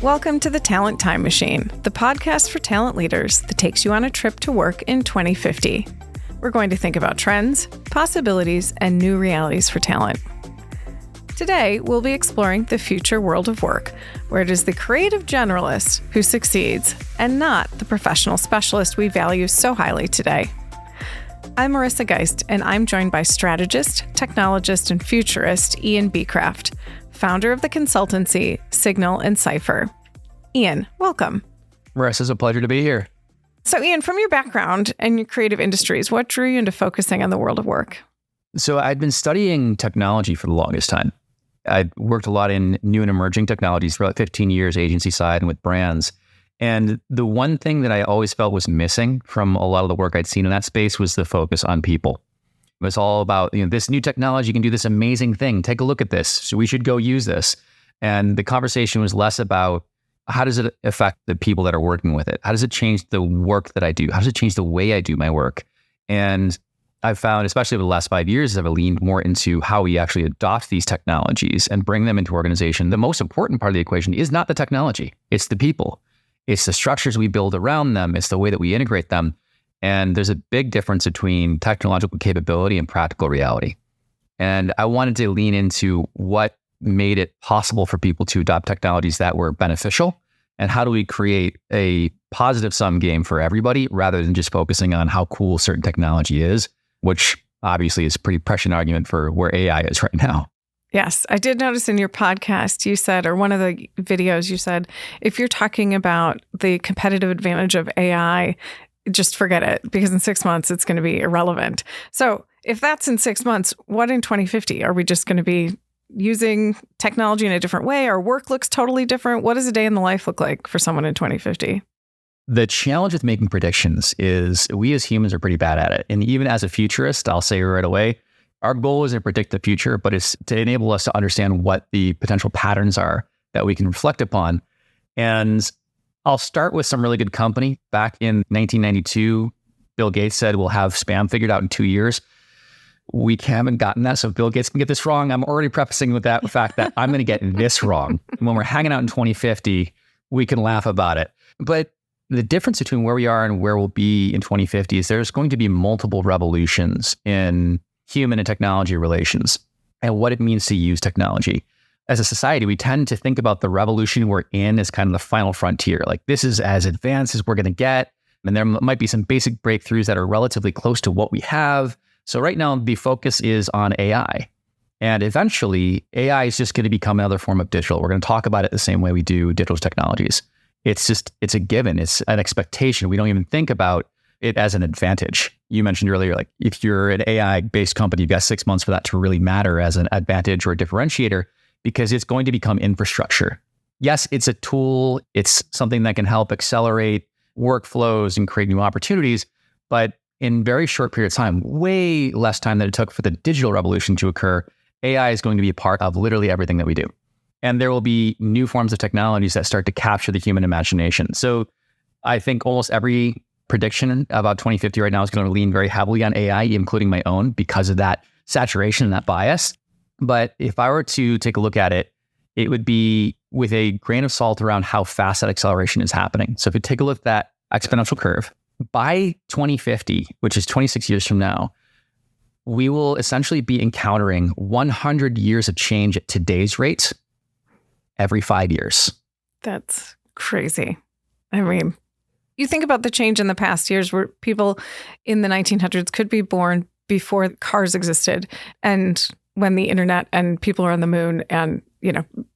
Welcome to the Talent Time Machine, the podcast for talent leaders that takes you on a trip to work in 2050. We're going to think about trends, possibilities, and new realities for talent. Today, we'll be exploring the future world of work, where it is the creative generalist who succeeds, and not the professional specialist we value so highly today. I'm Marissa Geist, and I'm joined by strategist, technologist, and futurist Ian Beacraft, founder of the consultancy Signal and Cipher. Ian, welcome. Marissa, it's a pleasure to be here. So Ian, from your background and your creative industries, what drew you into focusing on the world of work? So I'd been studying technology for the longest time. I'd worked a lot in new and emerging technologies for about 15 years, agency side and with brands. And the one thing that I always felt was missing from a lot of the work I'd seen in that space was the focus on people. It was all about, this new technology can do this amazing thing. Take a look at this. So we should go use this. And the conversation was less about how does it affect the people that are working with it? How does it change the work that I do? How does it change the way I do my work? And I've found, especially over the last 5 years, as I've leaned more into how we actually adopt these technologies and bring them into organization. The most important part of the equation is not the technology. It's the people. It's the structures we build around them. It's the way that we integrate them. And there's a big difference between technological capability and practical reality. And I wanted to lean into what made it possible for people to adopt technologies that were beneficial, and how do we create a positive sum game for everybody rather than just focusing on how cool certain technology is, which obviously is a pretty prescient argument for where AI is right now. Yes, I did notice in your podcast, you said, or one of the videos you said, if you're talking about the competitive advantage of AI, just forget it, because in 6 months, it's going to be irrelevant. So if that's in 6 months, what in 2050? Are we just going to be using technology in a different way? Our work looks totally different. What does a day in the life look like for someone in 2050? The challenge with making predictions is we as humans are pretty bad at it. And even as a futurist, I'll say right away, our goal isn't to predict the future, but it's to enable us to understand what the potential patterns are that we can reflect upon. And I'll start with some really good company. Back in 1992, Bill Gates said we'll have spam figured out in 2 years. We haven't gotten that, so if Bill Gates can get this wrong, I'm already prefacing with that fact that I'm going to get this wrong. And when we're hanging out in 2050, we can laugh about it. But the difference between where we are and where we'll be in 2050 is there's going to be multiple revolutions in human and technology relations and what it means to use technology. As a society, we tend to think about the revolution we're in as kind of the final frontier. Like, this is as advanced as we're going to get. And there might be some basic breakthroughs that are relatively close to what we have. So right now, the focus is on AI. And eventually, AI is just going to become another form of digital. We're going to talk about it the same way we do digital technologies. It's a given. It's an expectation. We don't even think about it as an advantage. You mentioned earlier, like, if you're an AI-based company, you've got 6 months for that to really matter as an advantage or a differentiator, because it's going to become infrastructure. Yes, it's a tool. It's something that can help accelerate workflows and create new opportunities. But in very short period of time, way less time than it took for the digital revolution to occur, AI is going to be a part of literally everything that we do. And there will be new forms of technologies that start to capture the human imagination. So I think almost every prediction about 2050 right now is going to lean very heavily on AI, including my own, because of that saturation and that bias. But if I were to take a look at it, it would be with a grain of salt around how fast that acceleration is happening. So if you take a look at that exponential curve, by 2050, which is 26 years from now, we will essentially be encountering 100 years of change at today's rate every 5 years. That's crazy. I mean, you think about the change in the past years where people in the 1900s could be born before cars existed, and when the internet and people are on the moon and,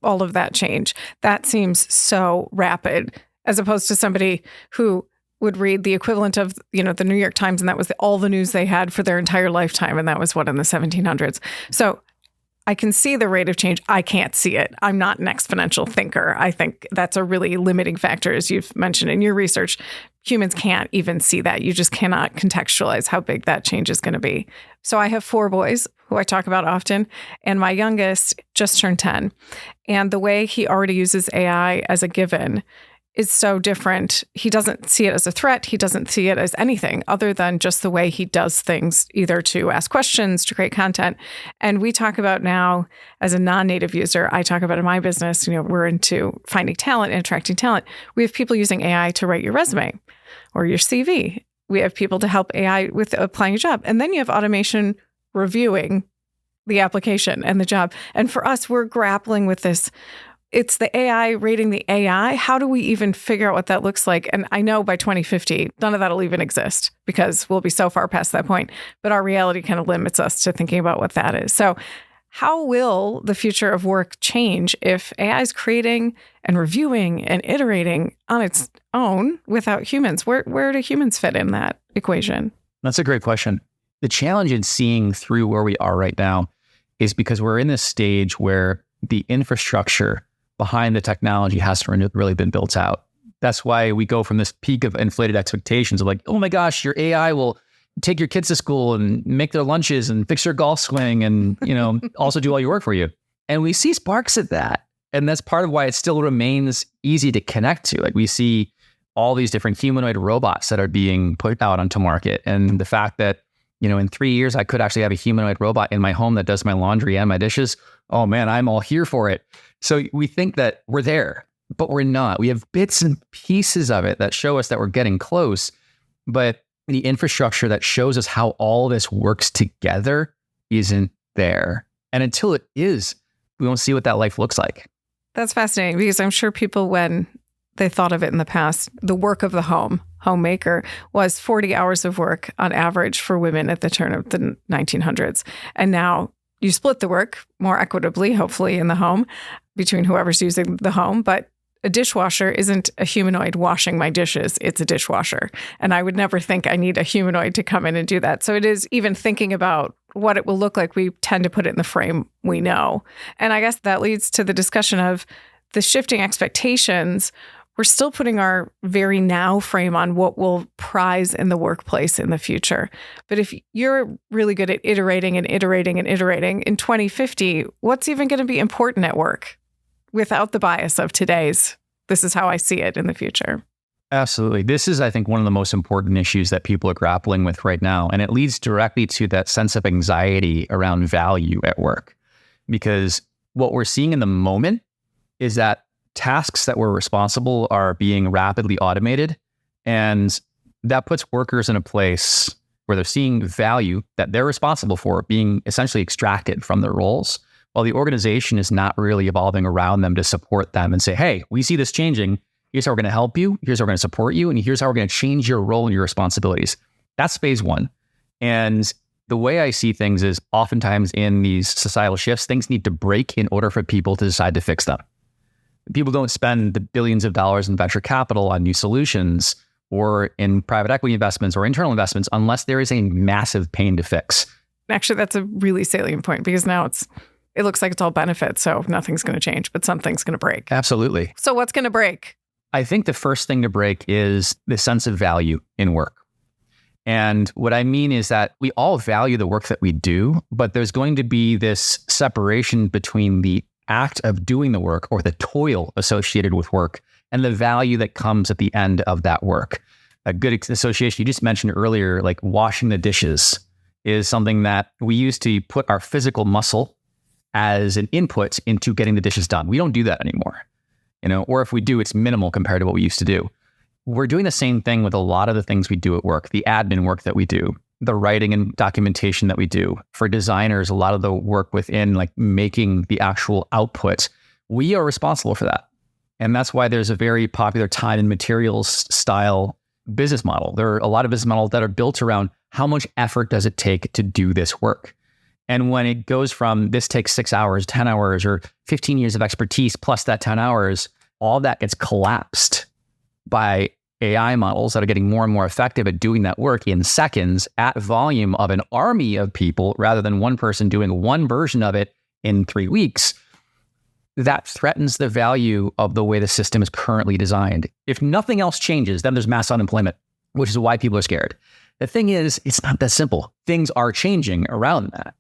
all of that change. That seems so rapid, as opposed to somebody who would read the equivalent of, the New York Times, and that was all the news they had for their entire lifetime. And that was in the 1700s. So I can see the rate of change. I can't see it. I'm not an exponential thinker. I think that's a really limiting factor, as you've mentioned in your research. Humans can't even see that. You just cannot contextualize how big that change is going to be. So I have 4 boys who I talk about often, and my youngest just turned 10. And the way he already uses AI as a given is so different. He doesn't see it as a threat. He doesn't see it as anything other than just the way he does things, either to ask questions, to create content. And we talk about now, as a non-native user, I talk about in my business, we're into finding talent and attracting talent. We have people using AI to write your resume or your CV. We have people to help AI with applying a job. And then you have automation reviewing the application and the job. And for us, we're grappling with this. It's the AI rating the AI. How do we even figure out what that looks like? And I know by 2050, none of that will even exist because we'll be so far past that point. But our reality kind of limits us to thinking about what that is. So how will the future of work change if AI is creating and reviewing and iterating on its own without humans? Where do humans fit in that equation? That's a great question. The challenge in seeing through where we are right now is because we're in this stage where the infrastructure behind the technology hasn't really been built out. That's why we go from this peak of inflated expectations of like, oh my gosh, your AI will take your kids to school and make their lunches and fix your golf swing and, also do all your work for you. And we see sparks of that. And that's part of why it still remains easy to connect to. Like we see all these different humanoid robots that are being put out onto market. And the fact that, in 3 years, I could actually have a humanoid robot in my home that does my laundry and my dishes. Oh man, I'm all here for it. So we think that we're there, but we're not. We have bits and pieces of it that show us that we're getting close, but the infrastructure that shows us how all this works together isn't there. And until it is, we won't see what that life looks like. That's fascinating because I'm sure people, when they thought of it in the past, the work of the homemaker, was 40 hours of work on average for women at the turn of the 1900s. And now you split the work more equitably, hopefully, in the home between whoever's using the home. But a dishwasher isn't a humanoid washing my dishes. It's a dishwasher. And I would never think I need a humanoid to come in and do that. So it is even thinking about what it will look like. We tend to put it in the frame we know. And I guess that leads to the discussion of the shifting expectations. We're still putting our very now frame on what we'll prize in the workplace in the future. But if you're really good at iterating and iterating and iterating, in 2050, what's even going to be important at work without the bias of today's, this is how I see it in the future? Absolutely. This is, I think, one of the most important issues that people are grappling with right now. And it leads directly to that sense of anxiety around value at work. Because what we're seeing in the moment is that tasks that were responsible are being rapidly automated. And that puts workers in a place where they're seeing value that they're responsible for being essentially extracted from their roles, while the organization is not really evolving around them to support them and say, hey, we see this changing. Here's how we're going to help you. Here's how we're going to support you. And here's how we're going to change your role and your responsibilities. That's phase one. And the way I see things is oftentimes in these societal shifts, things need to break in order for people to decide to fix them. People don't spend the billions of dollars in venture capital on new solutions or in private equity investments or internal investments unless there is a massive pain to fix. Actually, that's a really salient point because now it looks like it's all benefits, so nothing's going to change, but something's going to break. Absolutely. So what's going to break? I think the first thing to break is the sense of value in work. And what I mean is that we all value the work that we do, but there's going to be this separation between the act of doing the work or the toil associated with work and the value that comes at the end of that work. A good association you just mentioned earlier, like washing the dishes, is something that we used to put our physical muscle as an input into getting the dishes done. We don't do that anymore, or if we do, it's minimal compared to what we used to do. We're doing the same thing with a lot of the things we do at work, the admin work that we do, the writing and documentation that we do. For designers, a lot of the work within like making the actual output, we are responsible for that. And that's why there's a very popular time and materials style business model. There are a lot of business models that are built around how much effort does it take to do this work. And when it goes from this takes 6 hours, 10 hours, or 15 years of expertise plus that 10 hours, all that gets collapsed by AI models that are getting more and more effective at doing that work in seconds at volume of an army of people rather than one person doing one version of it in 3 weeks. That threatens the value of the way the system is currently designed. If nothing else changes, then there's mass unemployment, which is why people are scared. The thing is, it's not that simple. Things are changing around that.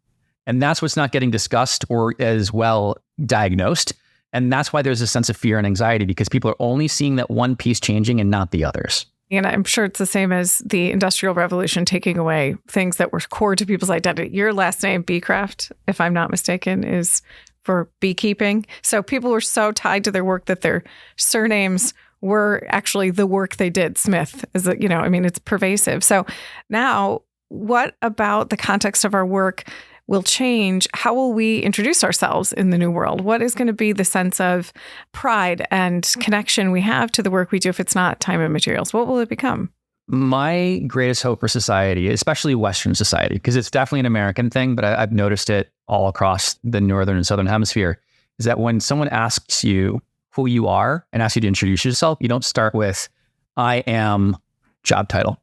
And that's what's not getting discussed or as well diagnosed. And that's why there's a sense of fear and anxiety, because people are only seeing that one piece changing and not the others. And I'm sure it's the same as the Industrial Revolution taking away things that were core to people's identity. Your last name, Beacraft, if I'm not mistaken, is for beekeeping. So people were so tied to their work that their surnames were actually the work they did. Smith is, it's pervasive. So now, what about the context of our work will change? How will we introduce ourselves in the new world? What is going to be the sense of pride and connection we have to the work we do if it's not time and materials? What will it become? My greatest hope for society, especially Western society, because it's definitely an American thing, but I've noticed it all across the Northern and Southern Hemisphere, is that when someone asks you who you are and asks you to introduce yourself, you don't start with, I am job title.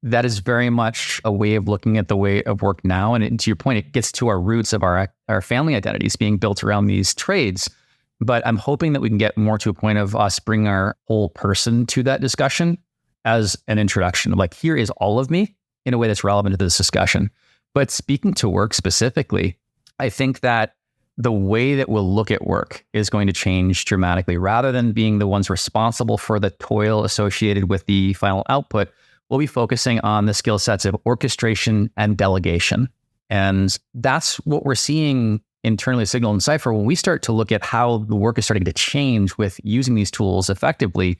That is very much a way of looking at the way of work now. And to your point, it gets to our roots of our family identities being built around these trades. But I'm hoping that we can get more to a point of us bringing our whole person to that discussion as an introduction. Like, here is all of me in a way that's relevant to this discussion. But speaking to work specifically, I think that the way that we'll look at work is going to change dramatically. Rather than being the ones responsible for the toil associated with the final output, we'll be focusing on the skill sets of orchestration and delegation. And that's what we're seeing internally at Signal and Cipher. When we start to look at how the work is starting to change with using these tools effectively,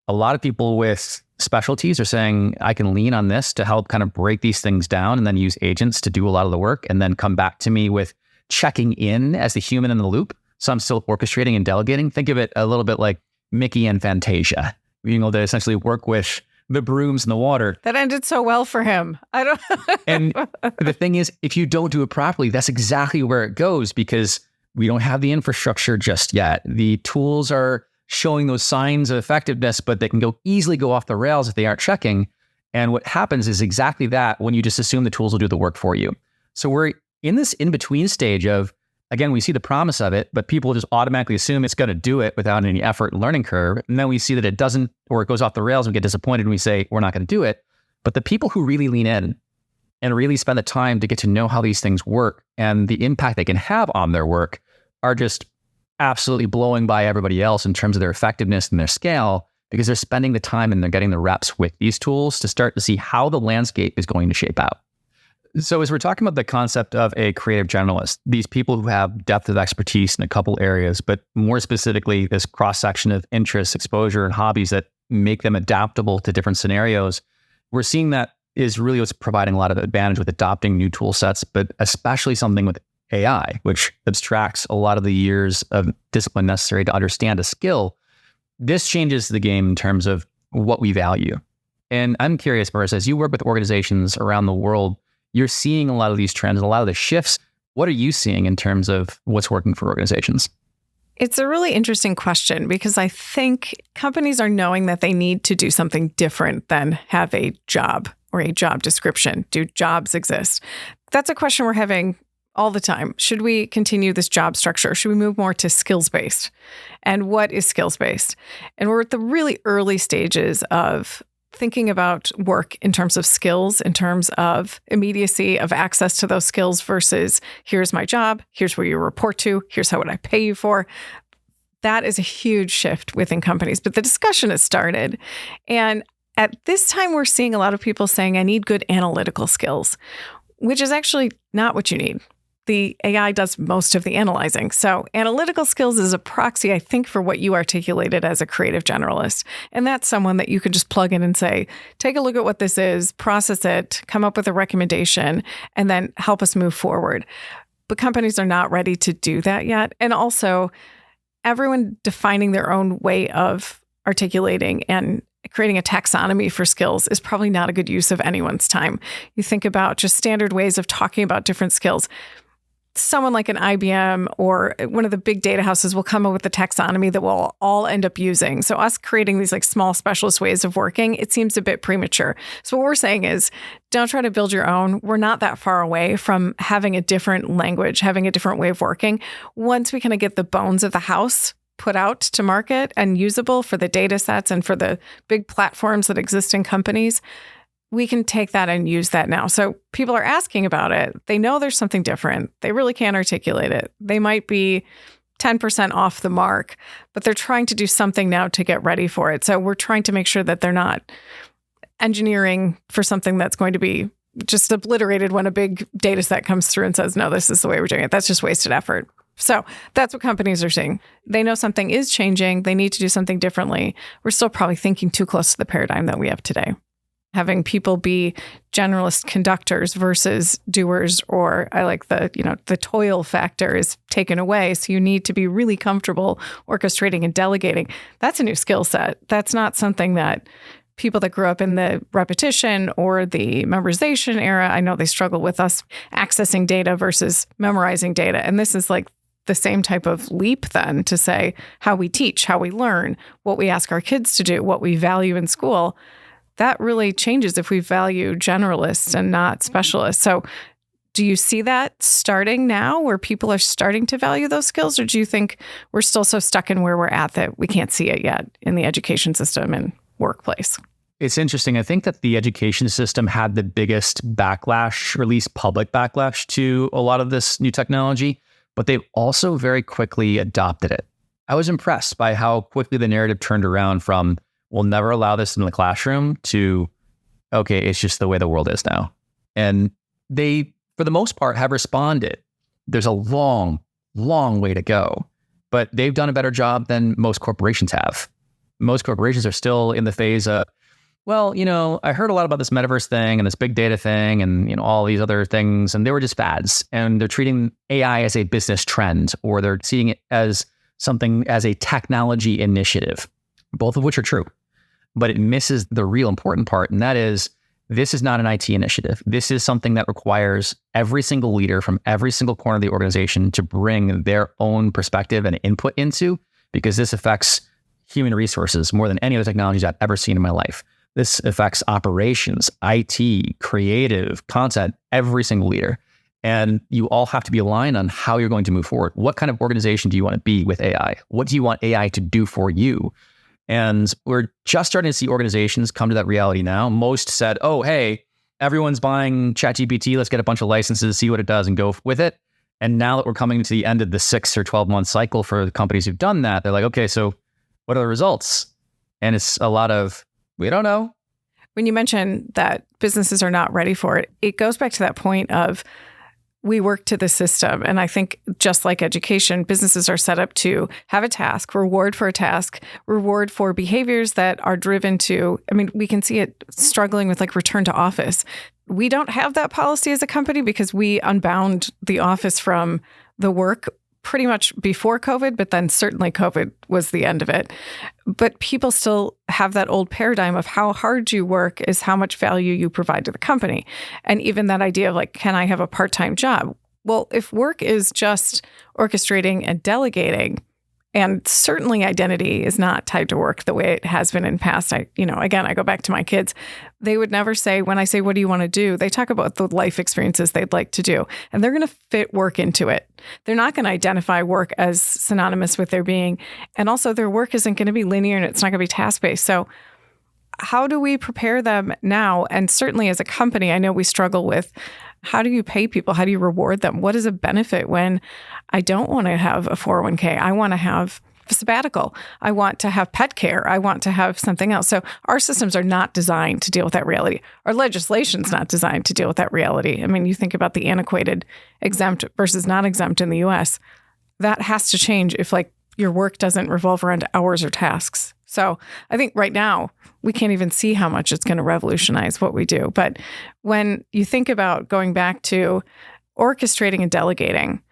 a lot of people with specialties are saying, I can lean on this to help kind of break these things down and then use agents to do a lot of the work and then come back to me with checking in as the human in the loop. So I'm still orchestrating and delegating. Think of it a little bit like Mickey and Fantasia, being able to essentially work with the brooms in the water. That ended so well for him. I don't. And the thing is, if you don't do it properly, that's exactly where it goes, because we don't have the infrastructure just yet. The tools are showing those signs of effectiveness, but they can easily go off the rails if they aren't checking. And what happens is exactly that when you just assume the tools will do the work for you. So we're in this in-between stage of, again, we see the promise of it, but people just automatically assume it's going to do it without any effort and learning curve. And then we see that it doesn't, or it goes off the rails and we get disappointed and we say, we're not going to do it. But the people who really lean in and really spend the time to get to know how these things work and the impact they can have on their work are just absolutely blowing by everybody else in terms of their effectiveness and their scale, because they're spending the time and they're getting the reps with these tools to start to see how the landscape is going to shape out. So as we're talking about the concept of a creative generalist, these people who have depth of expertise in a couple areas, but more specifically, this cross-section of interests, exposure, and hobbies that make them adaptable to different scenarios, we're seeing that is really what's providing a lot of advantage with adopting new tool sets, but especially something with AI, which abstracts a lot of the years of discipline necessary to understand a skill. This changes the game in terms of what we value. And I'm curious, Marissa, as you work with organizations around the world, you're seeing a lot of these trends and a lot of the shifts. What are you seeing in terms of what's working for organizations? It's a really interesting question, because I think companies are knowing that they need to do something different than have a job or a job description. Do jobs exist? That's a question we're having all the time. Should we continue this job structure? Should we move more to skills-based? And what is skills-based? And we're at the really early stages of thinking about work in terms of skills, in terms of immediacy of access to those skills versus here's my job, here's where you report to, here's how would I pay you for. That is a huge shift within companies, but the discussion has started. And at this time, we're seeing a lot of people saying, I need good analytical skills, which is actually not what you need. The AI does most of the analyzing. So analytical skills is a proxy, I think, for what you articulated as a creative generalist. And that's someone that you can just plug in and say, take a look at what this is, process it, come up with a recommendation, and then help us move forward. But companies are not ready to do that yet. And also, everyone defining their own way of articulating and creating a taxonomy for skills is probably not a good use of anyone's time. You think about just standard ways of talking about different skills. Someone like an IBM or one of the big data houses will come up with a taxonomy that we'll all end up using. So us creating these like small specialist ways of working, it seems a bit premature. So what we're saying is, don't try to build your own. We're not that far away from having a different language, having a different way of working. Once we kind of get the bones of the house put out to market and usable for the data sets and for the big platforms that exist in companies, we can take that and use that now. So people are asking about it. They know there's something different. They really can't articulate it. They might be 10% off the mark, but they're trying to do something now to get ready for it. So we're trying to make sure that they're not engineering for something that's going to be just obliterated when a big data set comes through and says, no, this is the way we're doing it. That's just wasted effort. So that's what companies are seeing. They know something is changing. They need to do something differently. We're still probably thinking too close to the paradigm that we have today. Having people be generalist conductors versus doers, or I like the toil factor is taken away. So you need to be really comfortable orchestrating and delegating. That's a new skill set. That's not something that people that grew up in the repetition or the memorization era, I know they struggle with us accessing data versus memorizing data. And this is like the same type of leap then to say how we teach, how we learn, what we ask our kids to do, what we value in school. That really changes if we value generalists and not specialists. So do you see that starting now where people are starting to value those skills? Or do you think we're still so stuck in where we're at that we can't see it yet in the education system and workplace? It's interesting. I think that the education system had the biggest backlash, or at least public backlash, to a lot of this new technology, but they've also very quickly adopted it. I was impressed by how quickly the narrative turned around from, we'll never allow this in the classroom, to, okay, it's just the way the world is now. And they, for the most part, have responded. There's a long, long way to go, but they've done a better job than most corporations have. Most corporations are still in the phase of, well, I heard a lot about this metaverse thing and this big data thing and, all these other things, and they were just fads. And they're treating AI as a business trend, or they're seeing it as something, as a technology initiative, both of which are true. But it misses the real important part, and that is, this is not an IT initiative. This is something that requires every single leader from every single corner of the organization to bring their own perspective and input into, because this affects human resources more than any other technologies I've ever seen in my life. This affects operations, IT, creative, content, every single leader. And you all have to be aligned on how you're going to move forward. What kind of organization do you want to be with AI? What do you want AI to do for you? And we're just starting to see organizations come to that reality now. Most said, oh, hey, everyone's buying ChatGPT. Let's get a bunch of licenses, see what it does, and go with it. And now that we're coming to the end of the 6 or 12 month cycle for the companies who've done that, they're like, okay, so what are the results? And it's a lot of, we don't know. When you mention that businesses are not ready for it, it goes back to that point of we work to the system. And I think just like education, businesses are set up to have a task, reward for a task, reward for behaviors that are driven to, we can see it struggling with like return to office. We don't have that policy as a company because we unbound the office from the work pretty much before COVID, but then certainly COVID was the end of it. But people still have that old paradigm of how hard you work is how much value you provide to the company. And even that idea of like, can I have a part-time job? Well, if work is just orchestrating and delegating, and certainly identity is not tied to work the way it has been in the past. I go back to my kids. They would never say, when I say, what do you want to do? They talk about the life experiences they'd like to do. And they're going to fit work into it. They're not going to identify work as synonymous with their being. And also their work isn't going to be linear and it's not going to be task-based. So how do we prepare them now? And certainly as a company, I know we struggle with, how do you pay people? How do you reward them? What is a benefit when I don't want to have a 401k? I want to have a sabbatical. I want to have pet care. I want to have something else. So our systems are not designed to deal with that reality. Our legislation's not designed to deal with that reality. You think about the antiquated exempt versus not exempt in the US. That has to change if your work doesn't revolve around hours or tasks. So I think right now we can't even see how much it's going to revolutionize what we do. But when you think about going back to orchestrating and delegating,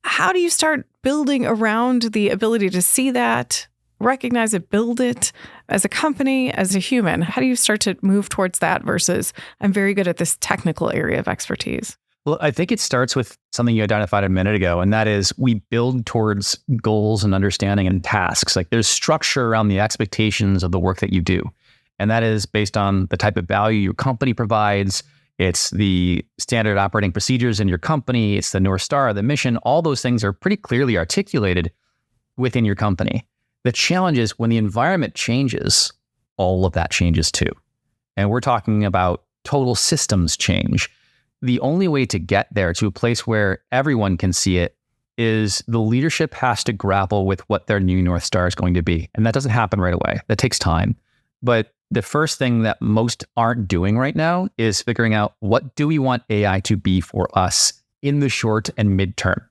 how do you start building around the ability to see that, recognize it, build it as a company, as a human? How do you start to move towards that versus I'm very good at this technical area of expertise? Well, I think it starts with something you identified a minute ago, and that is we build towards goals and understanding and tasks. Like there's structure around the expectations of the work that you do. And that is based on the type of value your company provides. It's the standard operating procedures in your company. It's the North Star, the mission. All those things are pretty clearly articulated within your company. The challenge is when the environment changes, all of that changes too. And we're talking about total systems change. The only way to get there to a place where everyone can see it is the leadership has to grapple with what their new North Star is going to be. And that doesn't happen right away. That takes time. But the first thing that most aren't doing right now is figuring out, what do we want AI to be for us in the short and midterm?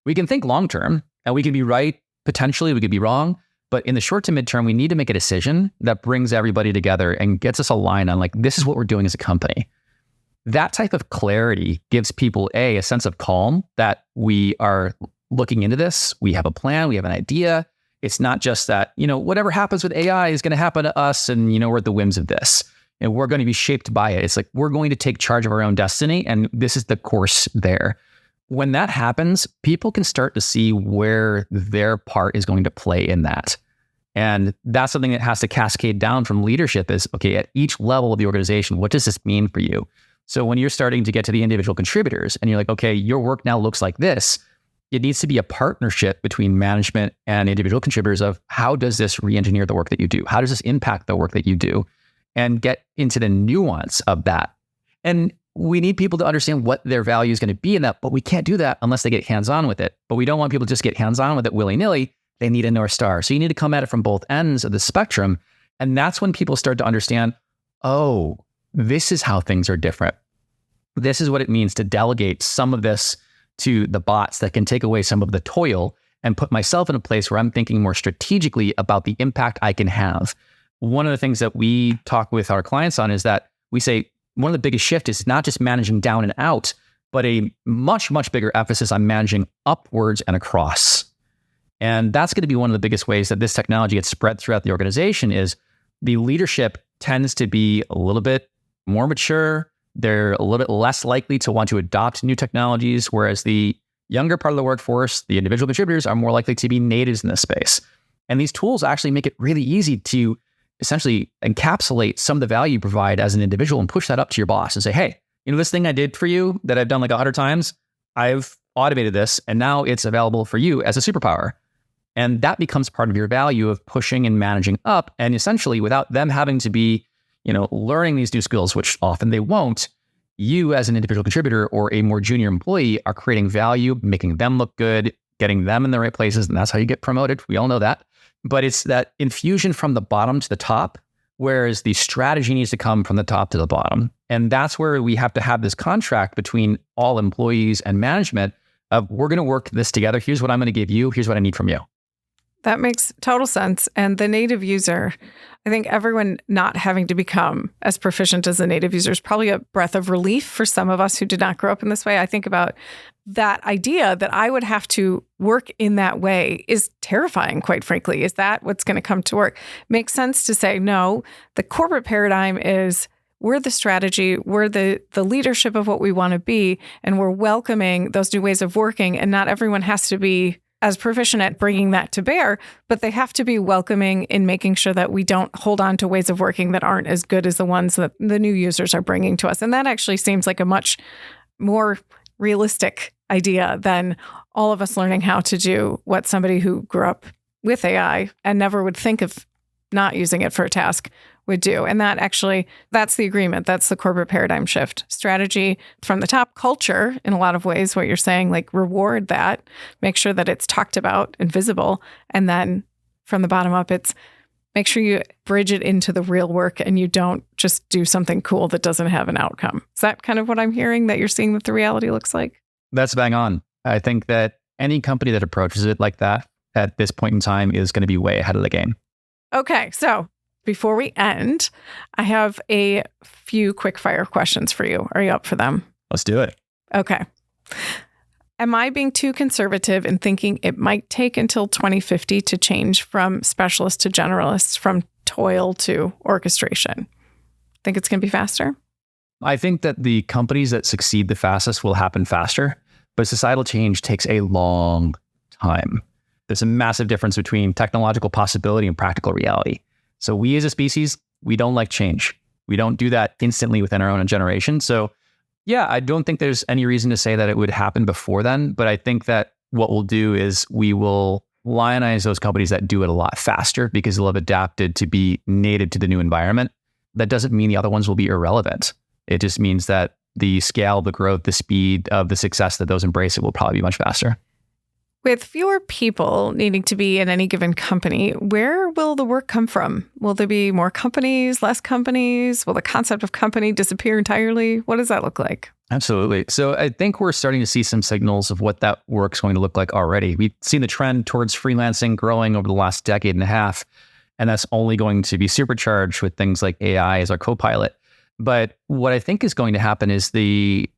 We can think long term, and we can be right. Potentially, we could be wrong. But in the short to midterm, we need to make a decision that brings everybody together and gets us aligned on, like, this is what we're doing as a company. That type of clarity gives people a sense of calm that we are looking into this. We have a plan. We have an idea. It's not just that, whatever happens with AI is going to happen to us, and, we're at the whims of this. And we're going to be shaped by it. It's like, we're going to take charge of our own destiny, and this is the course there. When that happens, people can start to see where their part is going to play in that. And that's something that has to cascade down from leadership is, okay, at each level of the organization, what does this mean for you? So when you're starting to get to the individual contributors and you're like, okay, your work now looks like this, it needs to be a partnership between management and individual contributors of, how does this re-engineer the work that you do? How does this impact the work that you do? And get into the nuance of that. And we need people to understand what their value is going to be in that, but we can't do that unless they get hands-on with it. But we don't want people to just get hands-on with it willy-nilly. They need a North Star. So you need to come at it from both ends of the spectrum. And that's when people start to understand, oh, this is how things are different. This is what it means to delegate some of this to the bots that can take away some of the toil and put myself in a place where I'm thinking more strategically about the impact I can have. One of the things that we talk with our clients on is that we say one of the biggest shifts is not just managing down and out, but a much, much bigger emphasis on managing upwards and across. And that's going to be one of the biggest ways that this technology gets spread throughout the organization is the leadership tends to be a little bit more mature. They're a little bit less likely to want to adopt new technologies, whereas the younger part of the workforce, the individual contributors, are more likely to be natives in this space. And these tools actually make it really easy to essentially encapsulate some of the value you provide as an individual and push that up to your boss and say, hey, this thing I did for you that I've done like 100 times, I've automated this and now it's available for you as a superpower. And that becomes part of your value of pushing and managing up. And essentially without them having to be, learning these new skills, which often they won't, you as an individual contributor or a more junior employee are creating value, making them look good, getting them in the right places. And that's how you get promoted. We all know that. But it's that infusion from the bottom to the top, whereas the strategy needs to come from the top to the bottom. And that's where we have to have this contract between all employees and management of, we're going to work this together. Here's what I'm going to give you. Here's what I need from you. That makes total sense. And the native user, I think everyone not having to become as proficient as a native user is probably a breath of relief for some of us who did not grow up in this way. I think about that idea that I would have to work in that way is terrifying, quite frankly. Is that what's going to come to work? Makes sense to say, no, the corporate paradigm is we're the strategy, we're the leadership of what we want to be, and we're welcoming those new ways of working. And not everyone has to be as proficient at bringing that to bear, but they have to be welcoming in making sure that we don't hold on to ways of working that aren't as good as the ones that the new users are bringing to us. And that actually seems like a much more realistic idea than all of us learning how to do what somebody who grew up with AI and never would think of not using it for a task would do. And that's the agreement. That's the corporate paradigm shift. Strategy from the top, culture, in a lot of ways, what you're saying, like reward that, make sure that it's talked about and visible. And then from the bottom up, it's make sure you bridge it into the real work and you don't just do something cool that doesn't have an outcome. Is that kind of what I'm hearing, that you're seeing that the reality looks like? That's bang on. I think that any company that approaches it like that at this point in time is going to be way ahead of the game. Okay, so before we end, I have a few quick fire questions for you. Are you up for them? Let's do it. Okay. Am I being too conservative in thinking it might take until 2050 to change from specialist to generalist, from toil to orchestration? Think it's going to be faster? I think that the companies that succeed the fastest will happen faster, but societal change takes a long time. There's a massive difference between technological possibility and practical reality. So we as a species, we don't like change. We don't do that instantly within our own generation. So yeah, I don't think there's any reason to say that it would happen before then. But I think that what we'll do is we will lionize those companies that do it a lot faster because they'll have adapted to be native to the new environment. That doesn't mean the other ones will be irrelevant. It just means that the scale, the growth, the speed of the success that those embrace it will probably be much faster. With fewer people needing to be in any given company, where will the work come from? Will there be more companies, less companies? Will the concept of company disappear entirely? What does that look like? Absolutely. So I think we're starting to see some signals of what that work's going to look like already. We've seen the trend towards freelancing growing over the last decade and a half, and that's only going to be supercharged with things like AI as our co-pilot. But what I think is going to happen is the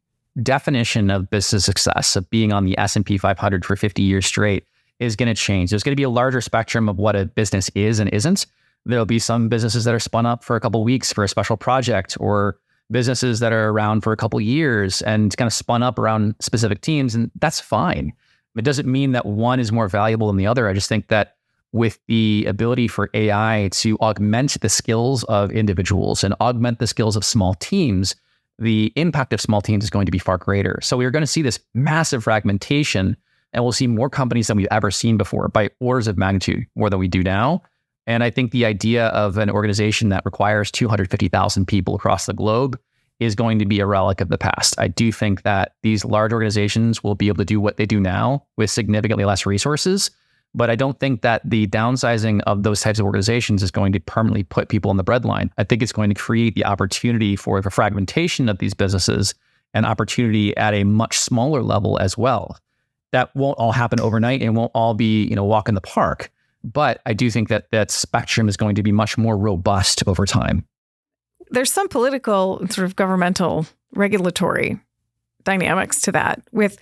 definition of business success, of being on the S&P 500 for 50 years straight, is going to change. There's going to be a larger spectrum of what a business is and isn't. There'll be some businesses that are spun up for a couple of weeks for a special project, or businesses that are around for a couple of years and kind of spun up around specific teams, and that's fine. It doesn't mean that one is more valuable than the other. I just think that with the ability for AI to augment the skills of individuals and augment the skills of small teams, the impact of small teams is going to be far greater. So we are going to see this massive fragmentation, and we'll see more companies than we've ever seen before, by orders of magnitude more than we do now. And I think the idea of an organization that requires 250,000 people across the globe is going to be a relic of the past. I do think that these large organizations will be able to do what they do now with significantly less resources. But I don't think that the downsizing of those types of organizations is going to permanently put people on the breadline. I think it's going to create the opportunity for the fragmentation of these businesses and opportunity at a much smaller level as well. That won't all happen overnight and won't all be, walk in the park. But I do think that that spectrum is going to be much more robust over time. There's some political, sort of governmental, regulatory dynamics to that, with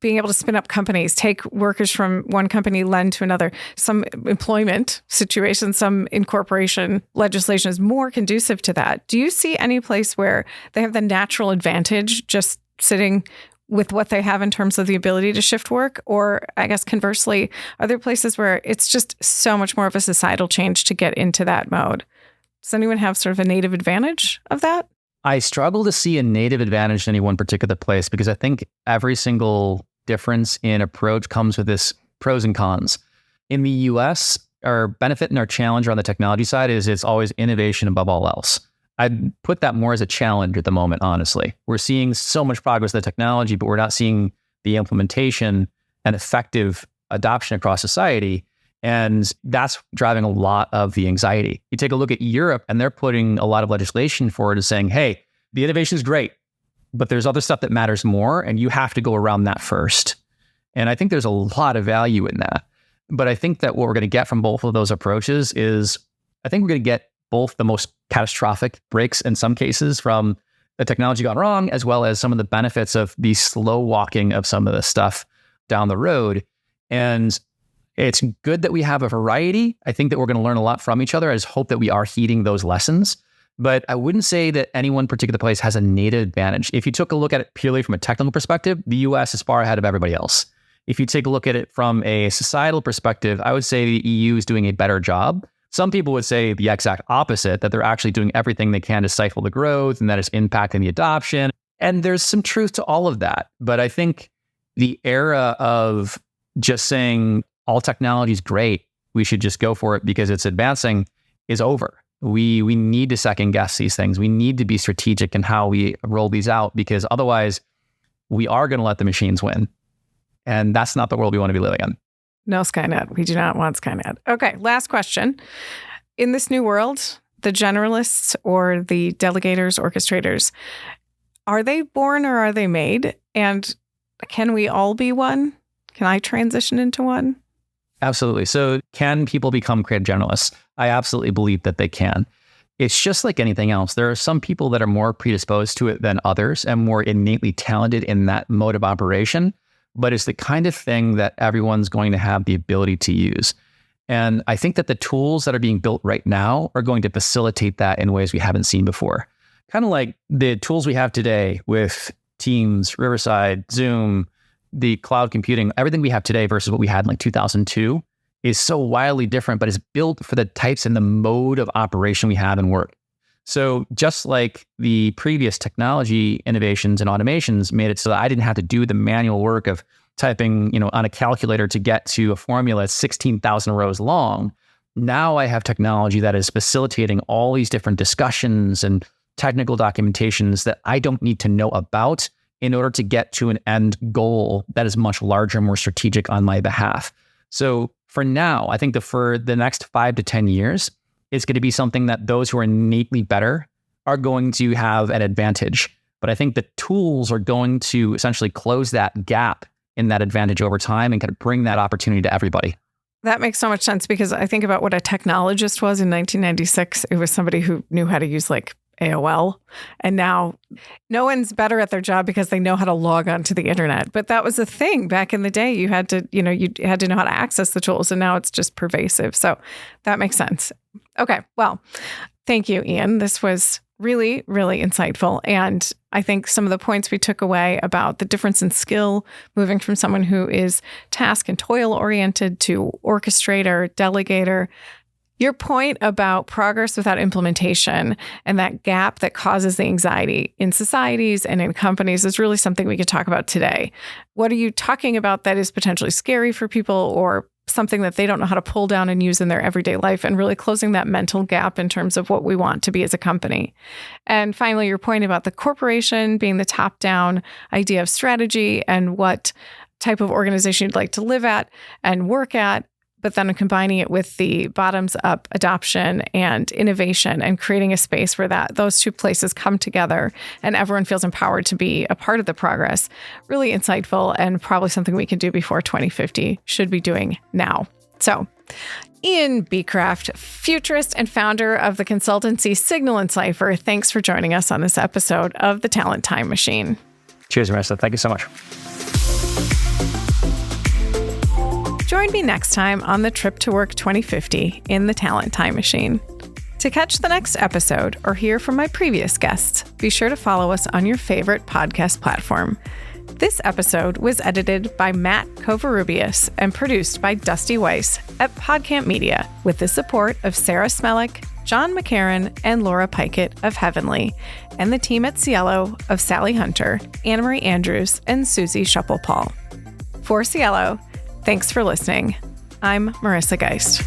being able to spin up companies, take workers from one company, lend to another. Some employment situations, some incorporation legislation is more conducive to that. Do you see any place where they have the natural advantage just sitting with what they have in terms of the ability to shift work? Or I guess conversely, are there places where it's just so much more of a societal change to get into that mode? Does anyone have sort of a native advantage of that? I struggle to see a native advantage in any one particular place, because I think every single difference in approach comes with this pros and cons. In the US, our benefit and our challenge on the technology side is it's always innovation above all else. I'd put that more as a challenge at the moment, honestly. We're seeing so much progress in the technology, but we're not seeing the implementation and effective adoption across society. And that's driving a lot of the anxiety. You take a look at Europe, and they're putting a lot of legislation forward as saying, hey, the innovation is great, but there's other stuff that matters more, and you have to go around that first. And I think there's a lot of value in that. But I think that what we're going to get from both of those approaches is, I think we're going to get both the most catastrophic breaks in some cases from the technology gone wrong, as well as some of the benefits of the slow walking of some of the stuff down the road. And it's good that we have a variety. I think that we're going to learn a lot from each other. I just hope that we are heeding those lessons. But I wouldn't say that any one particular place has a native advantage. If you took a look at it purely from a technical perspective, the US is far ahead of everybody else. If you take a look at it from a societal perspective, I would say the EU is doing a better job. Some people would say the exact opposite, that they're actually doing everything they can to stifle the growth and that it's impacting the adoption. And there's some truth to all of that. But I think the era of just saying all technology is great, we should just go for it because it's advancing, is over. We need to second guess these things. We need to be strategic in how we roll these out, because otherwise we are going to let the machines win. And that's not the world we want to be living in. No Skynet. We do not want Skynet. Okay, last question. In this new world, the generalists or the delegators, orchestrators, are they born or are they made? And can we all be one? Can I transition into one? Absolutely. So can people become creative generalists? I absolutely believe that they can. It's just like anything else. There are some people that are more predisposed to it than others and more innately talented in that mode of operation. But it's the kind of thing that everyone's going to have the ability to use. And I think that the tools that are being built right now are going to facilitate that in ways we haven't seen before. Kind of like the tools we have today with Teams, Riverside, Zoom, the cloud computing, everything we have today versus what we had in like 2002 is so wildly different, but it's built for the types and the mode of operation we have in work. So just like the previous technology innovations and automations made it so that I didn't have to do the manual work of typing, on a calculator to get to a formula 16,000 rows long. Now I have technology that is facilitating all these different discussions and technical documentations that I don't need to know about in order to get to an end goal that is much larger, more strategic on my behalf. So for now, I think that for the next 5 to 10 years, it's going to be something that those who are innately better are going to have an advantage. But I think the tools are going to essentially close that gap in that advantage over time and kind of bring that opportunity to everybody. That makes so much sense because I think about what a technologist was in 1996. It was somebody who knew how to use like AOL. And now no one's better at their job because they know how to log on to the internet. But that was a thing back in the day. You had to know how to access the tools, and now it's just pervasive. So that makes sense. Okay. Well, thank you, Ian. This was really, really insightful. And I think some of the points we took away about the difference in skill, moving from someone who is task and toil oriented to orchestrator, delegator. Your point about progress without implementation and that gap that causes the anxiety in societies and in companies is really something we could talk about today. What are you talking about that is potentially scary for people or something that they don't know how to pull down and use in their everyday life, and really closing that mental gap in terms of what we want to be as a company? And finally, your point about the corporation being the top-down idea of strategy and what type of organization you'd like to live at and work at, but then combining it with the bottoms-up adoption and innovation and creating a space where those two places come together and everyone feels empowered to be a part of the progress. Really insightful and probably something we can do before 2050, should be doing now. So, Ian Beacraft, futurist and founder of the consultancy Signal and Cipher, thanks for joining us on this episode of The Talent Time Machine. Cheers, Marissa. Thank you so much. Join me next time on the Trip to Work 2050 in the Talent Time Machine. To catch the next episode or hear from my previous guests, be sure to follow us on your favorite podcast platform. This episode was edited by Matt Covarrubias and produced by Dusty Weiss at Podcamp Media with the support of Sarah Smellick, John McCarran, and Laura Pikett of Heavenly, and the team at Cielo of Sally Hunter, Anna-Marie Andrews, and Susie Shuppel-Paul. For Cielo, thanks for listening. I'm Marissa Geist.